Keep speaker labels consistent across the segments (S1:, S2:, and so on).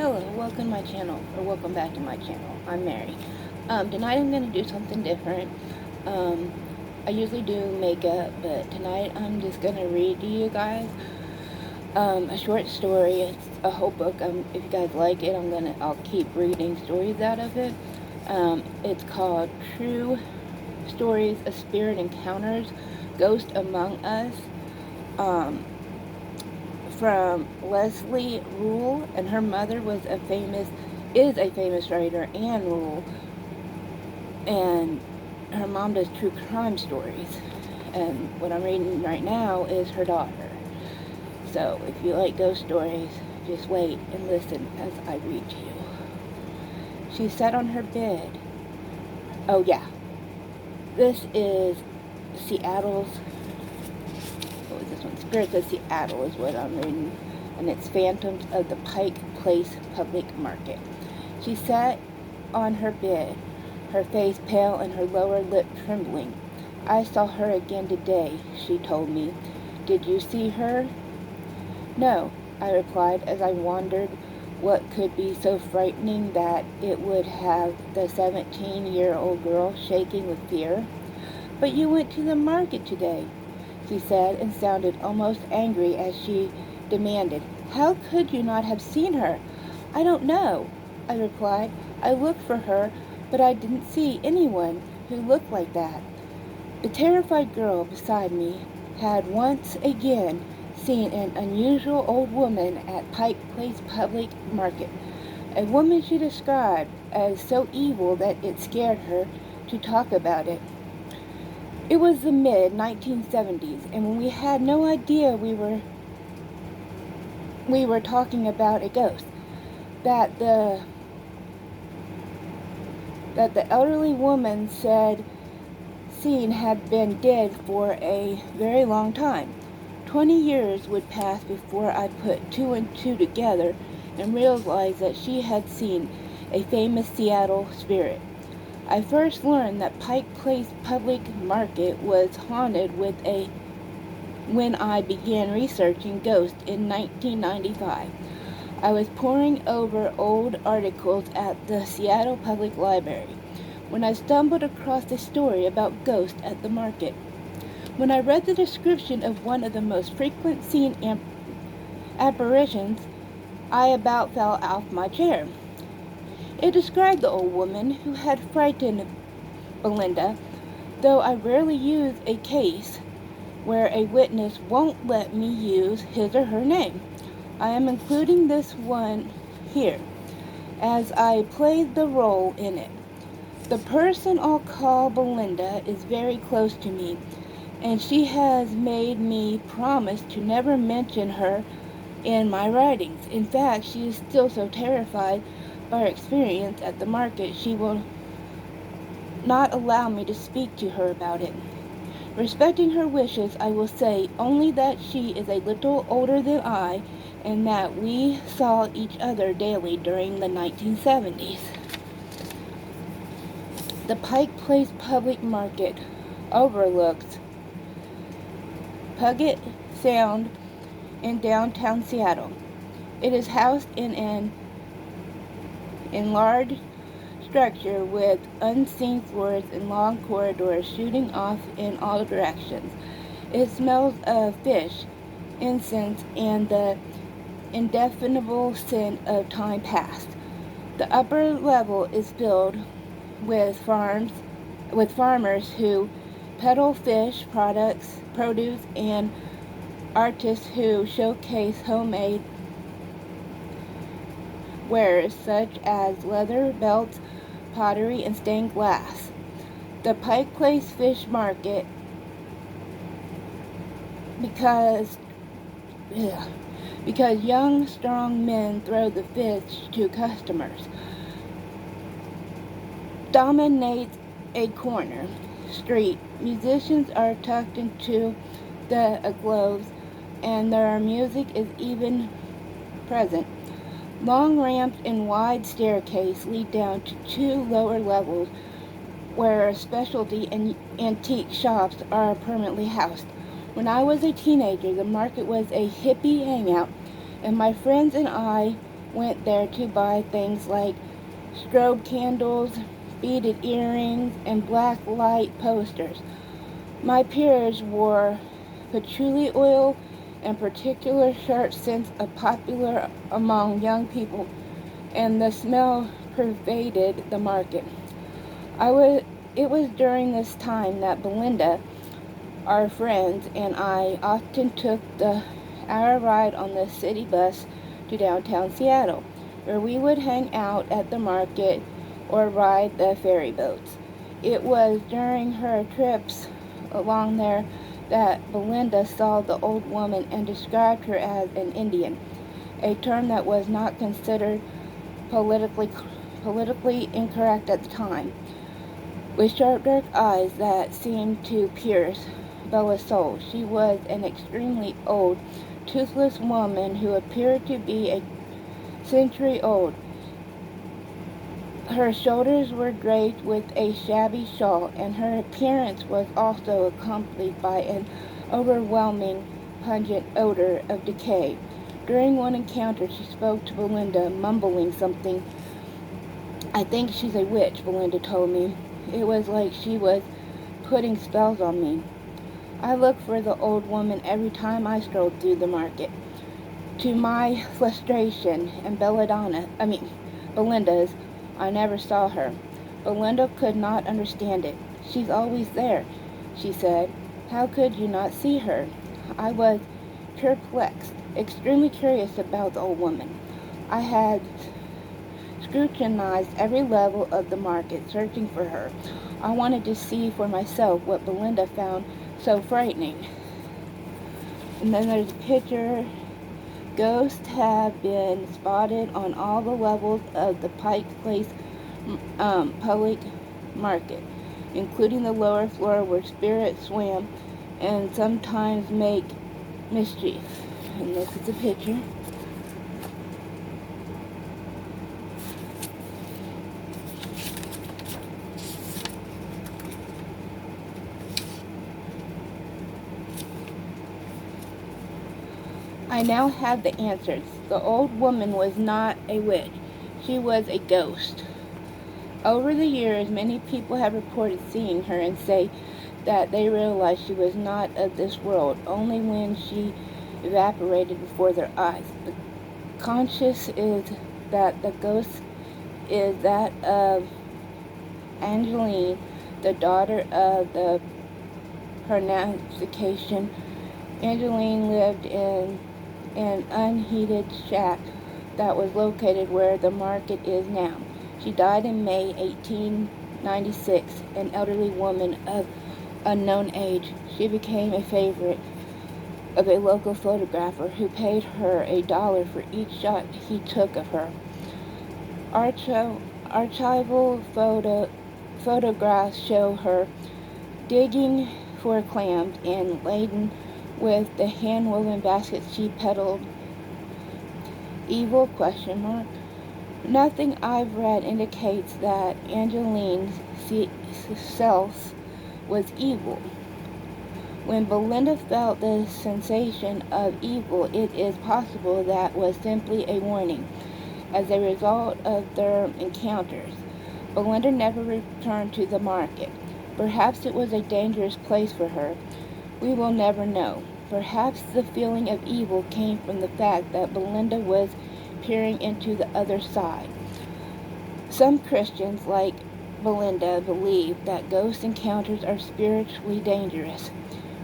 S1: Hello, welcome to my channel, or welcome back to my channel. I'm Mary. Tonight I'm going to do something different. Um, I usually do makeup, but tonight I'm just going to read to you guys a short story. It's a whole book. If you guys like it, I'll keep reading stories out of it. It's called True Stories of Spirit Encounters, Ghost Among Us. From Leslie Rule, and her mother is a famous writer, Anne Rule, and her mom does true crime stories. And what I'm reading right now is her daughter. So if you like ghost stories, just wait and listen as I read to you. She sat on her bed. Oh yeah, this is Seattle's. What was this one? Spirits of Seattle is what I'm reading, and it's Phantoms of the Pike Place Public Market. She sat on her bed, her face pale and her lower lip trembling. I saw her again today, she told me. Did you see her? No, I replied as I wondered what could be so frightening that it would have the 17-year-old girl shaking with fear. But you went to the market today, she said, and sounded almost angry as she demanded, How could you not have seen her? I don't know, I replied. I looked for her, but I didn't see anyone who looked like that. The terrified girl beside me had once again seen an unusual old woman at Pike Place Public Market, a woman she described as so evil that it scared her to talk about it. It was the mid-1970s, and when we had no idea we were talking about a ghost, that the elderly woman said seen had been dead for a very long time. 20 years would pass before I put two and two together and realized that she had seen a famous Seattle spirit. I first learned that Pike Place Public Market was haunted when I began researching ghosts in 1995. I was poring over old articles at the Seattle Public Library when I stumbled across a story about ghosts at the market. When I read the description of one of the most frequent seen apparitions, I about fell off my chair. It described the old woman who had frightened Belinda, though I rarely use a case where a witness won't let me use his or her name. I am including this one here, as I played the role in it. The person I'll call Belinda is very close to me, and she has made me promise to never mention her in my writings. In fact, she is still so terrified by her experience at the market, she will not allow me to speak to her about it. Respecting her wishes, I will say only that she is a little older than I and that we saw each other daily during the 1970s. The Pike Place Public Market overlooks Puget Sound in downtown Seattle. It is housed in an enlarged structure with unseen floors and long corridors shooting off in all directions. It smells of fish, incense, and the indefinable scent of time past. The upper level is filled with farmers who peddle fish products, produce, and artists who showcase homemade wares such as leather belts, pottery, and stained glass. The Pike Place Fish Market, because young, strong men throw the fish to customers, dominates a corner street. Musicians are tucked into the globes, and their music is even present. Long ramps and wide staircase lead down to two lower levels where specialty and antique shops are permanently housed. When I was a teenager, the market was a hippie hangout, and my friends and I went there to buy things like strobe candles, beaded earrings, and black light posters. My peers wore patchouli oil and particular sharp scents are popular among young people, and the smell pervaded the market. I was, it was during this time that Belinda, our friends, and I often took the hour ride on the city bus to downtown Seattle, where we would hang out at the market or ride the ferry boats. It was during her trips along there that Belinda saw the old woman and described her as an Indian, a term that was not considered politically politically incorrect at the time. With sharp dark eyes that seemed to pierce Bella's soul, she was an extremely old, toothless woman who appeared to be a century old. Her shoulders were draped with a shabby shawl, and her appearance was also accompanied by an overwhelming, pungent odor of decay. During one encounter, she spoke to Belinda, mumbling something. "I think she's a witch," Belinda told me. It was like she was putting spells on me. I looked for the old woman every time I strolled through the market. To my frustration and Belinda's, I never saw her. Belinda could not understand it. "She's always there," she said. "How could you not see her?" I was perplexed, extremely curious about the old woman. I had scrutinized every level of the market, searching for her. I wanted to see for myself what Belinda found so frightening. And then there's a picture. Ghosts have been spotted on all the levels of the Pike Place public market, including the lower floor where spirits swim and sometimes make mischief. And this is a picture. I now had the answers. The old woman was not a witch. She was a ghost. Over the years, many people have reported seeing her and say that they realized she was not of this world, only when she evaporated before their eyes. The conscious is that the ghost is that of Angeline, the daughter of the pronunciation. Angeline lived in an unheated shack that was located where the market is now. She died in May 1896, an elderly woman of unknown age. She became a favorite of a local photographer who paid her $1 for each shot he took of her. Archival photographs show her digging for clams and laden with the hand-woven baskets she peddled. Evil? Nothing I've read indicates that Angeline's self was evil. When Belinda felt the sensation of evil, it is possible that was simply a warning. As a result of their encounters, Belinda never returned to the market. Perhaps it was a dangerous place for her. We will never know. Perhaps the feeling of evil came from the fact that Belinda was peering into the other side. Some Christians, like Belinda, believe that ghost encounters are spiritually dangerous.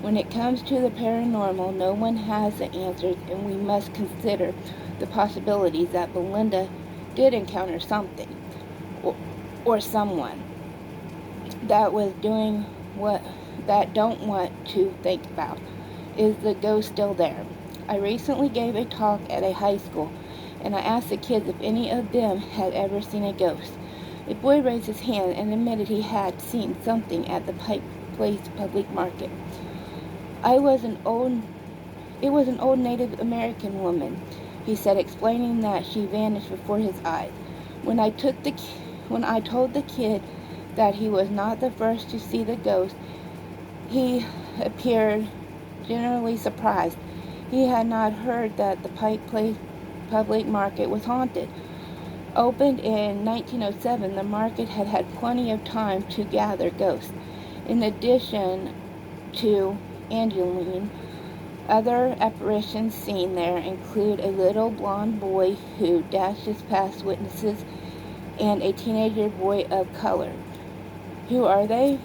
S1: When it comes to the paranormal, no one has the answers, and we must consider the possibilities that Belinda did encounter something or someone that was doing what that don't want to think about. Is the ghost still there? I recently gave a talk at a high school, and I asked the kids if any of them had ever seen a ghost. A boy raised his hand and admitted he had seen something at the Pike Place public market. It was an old Native American woman, he said, explaining that she vanished before his eyes. When I told the kid that he was not the first to see the ghost, he appeared generally surprised. He had not heard that the Pike Place public market was haunted. Opened in 1907, the market had had plenty of time to gather ghosts. In addition to Angeline, other apparitions seen there include a little blond boy who dashes past witnesses and a teenager boy of color. Who are they?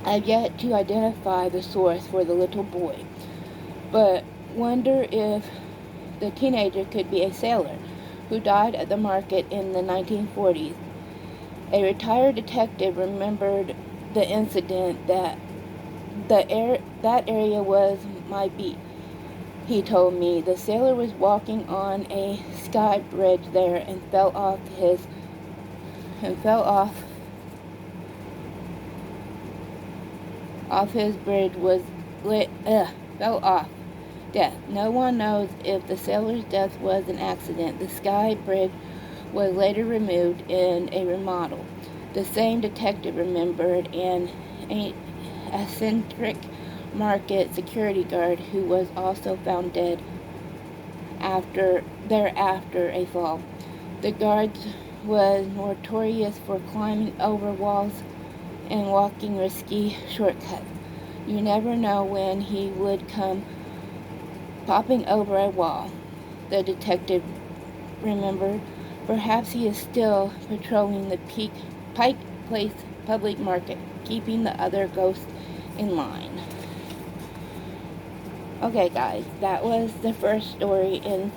S1: I've yet to identify the source for the little boy, but wonder if the teenager could be a sailor who died at the market in the 1940s. A retired detective remembered the incident that that area was my beat. He told me the sailor was walking on a sky bridge there and fell off his bridge was fell off. Death. No one knows if the sailor's death was an accident. The sky bridge was later removed in a remodel. The same detective remembered an eccentric market security guard who was also found dead after a fall. The guard was notorious for climbing over walls and walking risky shortcuts. You never know when he would come popping over a wall. The detective remembered. Perhaps he is still patrolling the Pike Place public market, keeping the other ghosts in line. Okay, guys, that was the first story in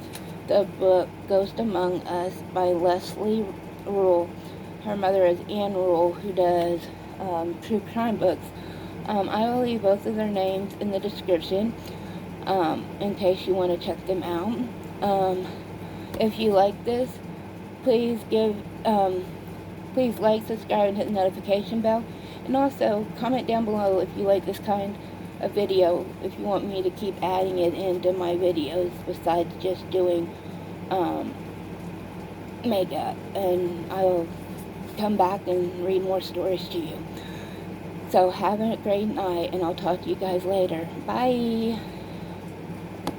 S1: the book Ghost Among Us by Leslie Rule. Her mother is Anne Rule, who does true crime books. I will leave both of their names in the description in case you want to check them out. If you like this, please like, subscribe, and hit the notification bell. And also, comment down below if you like this kind of video, if you want me to keep adding it into my videos besides just doing makeup. And I'll come back and read more stories to you. So have a great night, and I'll talk to you guys later. Bye!